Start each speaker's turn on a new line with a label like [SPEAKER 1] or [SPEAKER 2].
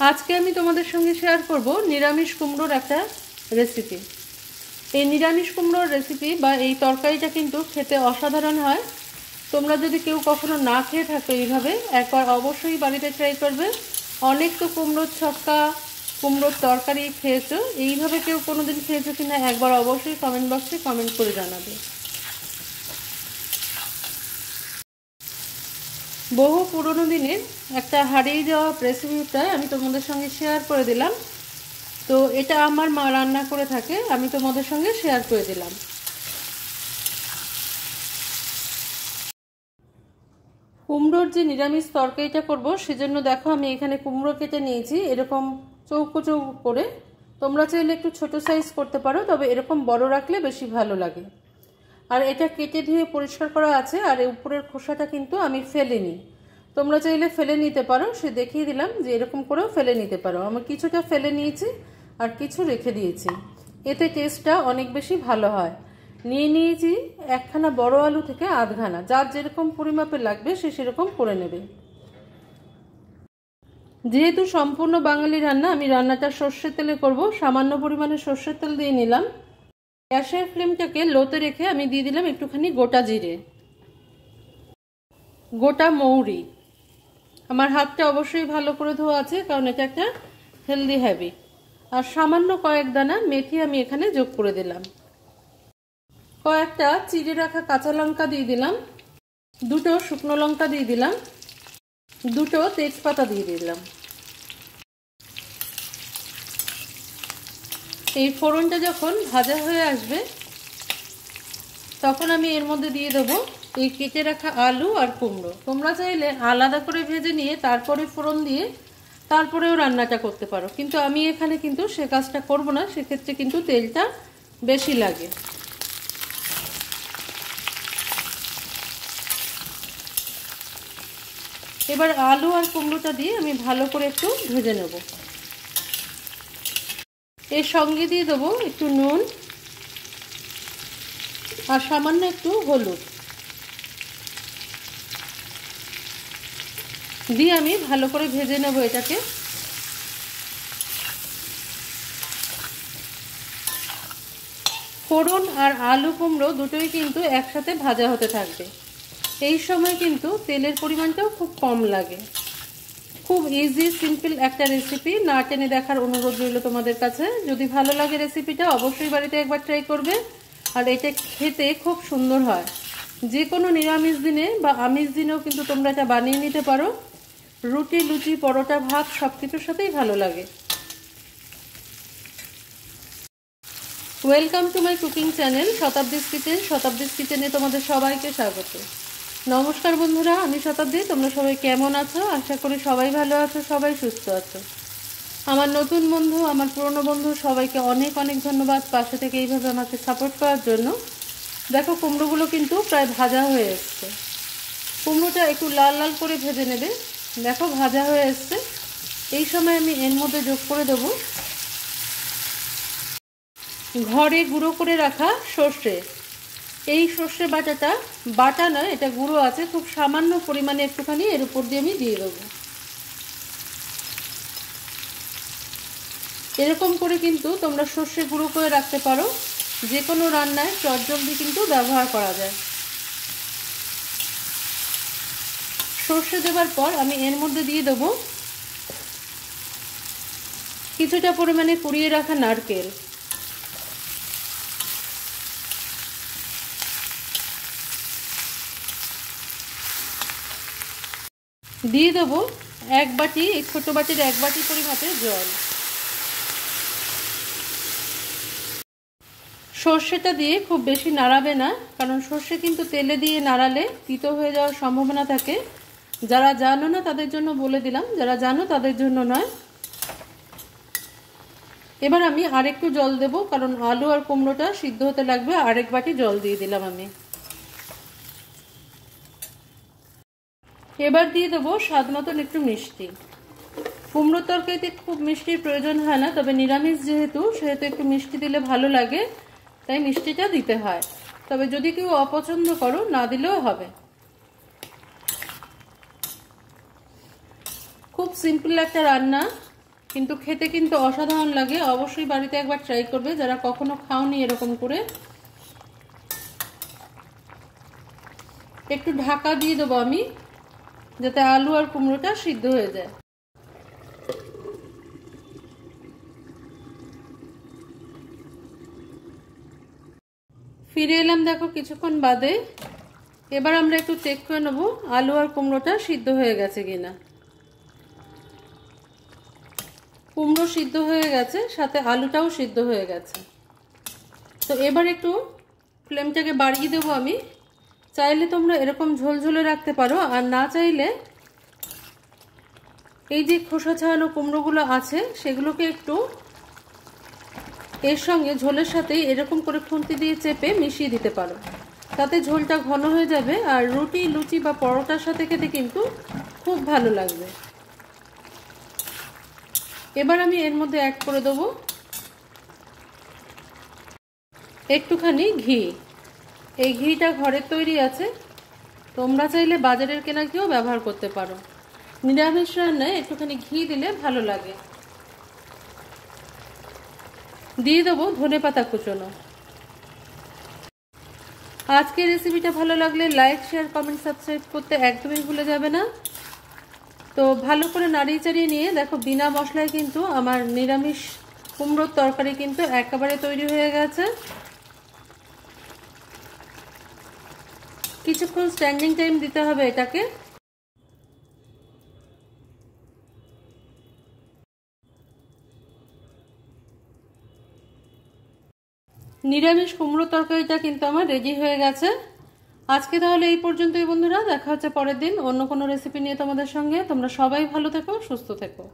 [SPEAKER 1] আজকে আমি তোমাদের সঙ্গে শেয়ার করব নিরামিষ কুমড়োর একটা রেসিপি। এই নিরামিষ কুমড়োর রেসিপি বা এই তরকারিটা কিন্তু খেতে অসাধারণ হয়। তোমরা যদি কেউ কখনো না খেয়ে থাকো এইভাবে একবার অবশ্যই বাড়িতে ট্রাই করবে। অনেক তো কুমড়োর ছক্কা, কুমড়োর তরকারি খেয়েছো, এইভাবে কেউ কোনোদিন খেয়েছো কিনা একবার অবশ্যই কমেন্ট বক্সে কমেন্ট করে জানাবে। বহু পুরনো দিনের একটা হারিয়ে যাওয়া রেসিপিটা আমি তোমাদের সঙ্গে শেয়ার করে দিলাম। তো এটা আমার মা রান্না করে থাকে, আমি তোমাদের সঙ্গে শেয়ার করে দিলাম। কুমড়োর যে নিরামিষ তরকারিটা করব সেজন্য দেখো আমি এখানে কুমড়ো কেটে নিয়েছি এরকম চৌকো চৌকো করে। তোমরা চাইলে একটু ছোট সাইজ করতে পারো, তবে এরকম বড় রাখলে বেশি ভালো লাগে। আর এটা কেটে ধুয়ে পরিষ্কার করা আছে, আর এই উপরের খোসাটা কিন্তু আমি ফেলিনি। তোমরা চাইলে ফেলে নিতে পারো, সে দেখিয়ে দিলাম যে এরকম করেও ফেলে নিতে পারো। আমি কিছুটা ফেলে নিয়েছি আর কিছু রেখে দিয়েছি, এতে টেস্টটা অনেক বেশি ভালো হয়। নিয়ে নিয়েছি একখানা বড় আলু থেকে আধখানা, যার যেরকম পরিমাপে লাগবে সে সেরকম করে নেবে। যেহেতু সম্পূর্ণ বাঙালি রান্না, আমি রান্নাটা সর্ষের তেলে করব। সামান্য পরিমাণে সর্ষের তেল দিয়ে নিলাম। গ্যাসের ফ্লেমটাকে লোতে রেখে আমি দিয়ে দিলাম একটুখানি গোটা জিরে, গোটা মৌরি। আমার হাতটা অবশ্যই ভালো করে ধোয়া আছে, কারণ এটা একটা হেলদি হ্যাবিট। আর সামান্য কয়েক দানা মেথি আমি এখানে যোগ করে দিলাম। কয়েকটা চিড়ে রাখা কাঁচা লঙ্কা দিয়ে দিলাম, দুটো শুকনো লঙ্কা দিয়ে দিলাম, দুটো তেজপাতা দিয়ে দিলাম। এই ফোড়নটা যখন ভাজা হয়ে আসবে তখন আমি এর মধ্যে দিয়ে দেবো এই কেটে রাখা আলু আর কুমড়ো। তোমরা চাইলে আলাদা করে ভেজে নিয়ে তারপরে ফোড়ন দিয়ে তারপরেও রান্নাটা করতে পারো, কিন্তু আমি এখানে কিন্তু সে কাজটা করব না, সেক্ষেত্রে কিন্তু তেলটা বেশি লাগে। এবার আলু আর কুমড়োটা দিয়ে আমি ভালো করে একটু ভেজে নেব। এর সঙ্গে দিয়ে দেবো একটু নুন আর সামান্য একটু হলুদ দিয়ে আমি ভালো করে ভেজে নেব এটাকে। ফোড়ন আর আলু কুমড়ো দুটোই কিন্তু একসাথে ভাজা হতে থাকবে। এই সময় কিন্তু তেলের পরিমাণটাও খুব কম লাগে। খুব ইজি সিম্পল একটা রেসিপি, না টেনে দেখার অনুরোধ রইল তোমাদের কাছে। যদি ভালো লাগে রেসিপিটা অবশ্যই বাড়িতে একবার ট্রাই করবে। আর এটা খেতে খুব সুন্দর হয়। যে কোনো নিরামিষ দিনে বা আমিষ দিনেও কিন্তু তোমরা এটা বানিয়ে নিতে পারো। রুটি, লুচি, পরোটা, ভাত সব কিছুর সাথেই ভালো লাগে। Welcome to my cooking channel Shatabdi's kitchen. Shatabdi's কিচেনে তোমাদের সবাইকে স্বাগত। নমস্কার বন্ধুরা, আমি শতাব্দী। তোমরা সবাই কেমন আছো? আশা করি সবাই ভালো আছো, সবাই সুস্থ আছো। আমার নতুন বন্ধু, আমার পুরনো বন্ধু, সবাইকে অনেক অনেক ধন্যবাদ পাশে থেকে এইভাবে আমাকে সাপোর্ট করার জন্য। দেখো কুমড়োগুলো কিন্তু প্রায় ভাজা হয়ে এসছে। কুমড়োটা একটু লাল লাল করে ভেজে নেবে। দেখো ভাজা হয়ে এসছে। এই সময় আমি এর মধ্যে যোগ করে দেবো ঘরে গুঁড়ো করে রাখা সর্ষে। এই সর্ষে বাটাটা বাটা নয়, এটা গুঁড়ো আছে, খুব সামান্য পরিমাণে একটুখানি এর উপর দিয়ে আমি দিয়ে দেবো। এরকম করে কিন্তু তোমরা সর্ষে গুঁড়ো করে রাখতে পারো, যে কোনো রান্নায় চটজলদি কিন্তু ব্যবহার করা যায়। সর্ষে দেওয়ার পর আমি এর মধ্যে দিয়ে দেবো কিছুটা পরিমাণে কুড়িয়ে রাখা নারকেল, দিয়ে দেবো এক বাটি, এই ছোটো বাটির এক বাটি পরিমাপে জল। সর্ষেটা দিয়ে খুব বেশি নাড়াবে না, কারণ সর্ষে কিন্তু তেলে দিয়ে নাড়ালে তিতো হয়ে যাওয়ার সম্ভাবনা থাকে। যারা জানো না তাদের জন্য বলে দিলাম, যারা জানো তাদের জন্য নয়। এবার আমি আরেকটু জল দেব, কারণ আলু আর কুমড়োটা সিদ্ধ হতে লাগবে। আরেক বাটি জল দিয়ে দিলাম আমি। এবার দিয়ে দেবো স্বাদ মতন একটু মিষ্টি। কুমড়োর তরকারিতে খুব মিষ্টির প্রয়োজন হয় না, তবে নিরামিষ যেহেতু সেহেতু একটু মিষ্টি দিলে ভালো লাগে, তাই মিষ্টিটা দিতে হয়। তবে যদি কেউ অপছন্দ করো না দিলেও হবে। খুব সিম্পল একটা রান্না, কিন্তু খেতে কিন্তু অসাধারণ লাগে। অবশ্যই বাড়িতে একবার ট্রাই করবে যারা কখনো খাওনি এরকম করে। একটু ঢাকা দিয়ে দেবো আমি, যাতে আলু আর কুমড়োটা সিদ্ধ হয়ে যায়। ফিরে এলাম দেখো কিছুক্ষণ বাদে। এবার আমরা একটু চেক করে নেব আলু আর কুমড়োটা সিদ্ধ হয়ে গেছে কিনা। কুমড়ো সিদ্ধ হয়ে গেছে, সাথে আলুটাও সিদ্ধ হয়ে গেছে। তো এবার একটু ফ্লেমটাকে বাড়িয়ে দেবো আমি। চাইলে তোমরা এরকম ঝোলঝোলে রাখতে পারো, আর না চাইলে এই যে খোসা ছাড়ানো কুমড়োগুলো আছে সেগুলোকে একটু এর সঙ্গে ঝোলের সাথে এরকম করে খুন্তি দিয়ে চেপে মিশিয়ে দিতে পারো। তাতে ঝোলটা ঘন হয়ে যাবে, আর রুটি, লুচি বা পরোটার সাথে খেতে কিন্তু খুব ভালো লাগবে। এবার আমি এর মধ্যে অ্যাড করে দেবো একটুখানি ঘি। এই ঘিটা ঘরের তৈরি আছে, তোমরা চাইলে বাজারের কেনা ঘিও ব্যবহার করতে পারো। নিরামিষ রান্নায় একটুখানি ঘি দিলে ভালো লাগে। দিয়ে দেবো ধনেপাতা কুচনো। আজকের রেসিপিটা ভালো লাগলে লাইক, শেয়ার, কমেন্ট, সাবস্ক্রাইব করতে একদমই ভুলে যাবে না। তো ভালো করে নাড়িয়ে চাড়িয়ে নিয়ে দেখো বিনা মশলায় কিন্তু আমার নিরামিষ কুমড়োর তরকারি কিন্তু একেবারে তৈরি হয়ে গেছে। কিছুক্ষণ স্ট্যান্ডিং টাইম দিতে হবে এটাকে। নিরামিষ কুমড়ো তরকারিটা কিন্তু আমার রেডি হয়ে গেছে। আজকে তাহলে এই পর্যন্তই বন্ধুরা, দেখা হচ্ছে পরের দিন অন্য কোনো রেসিপি নিয়ে তোমাদের সঙ্গে। তোমরা সবাই ভালো থেকো, সুস্থ থেকো।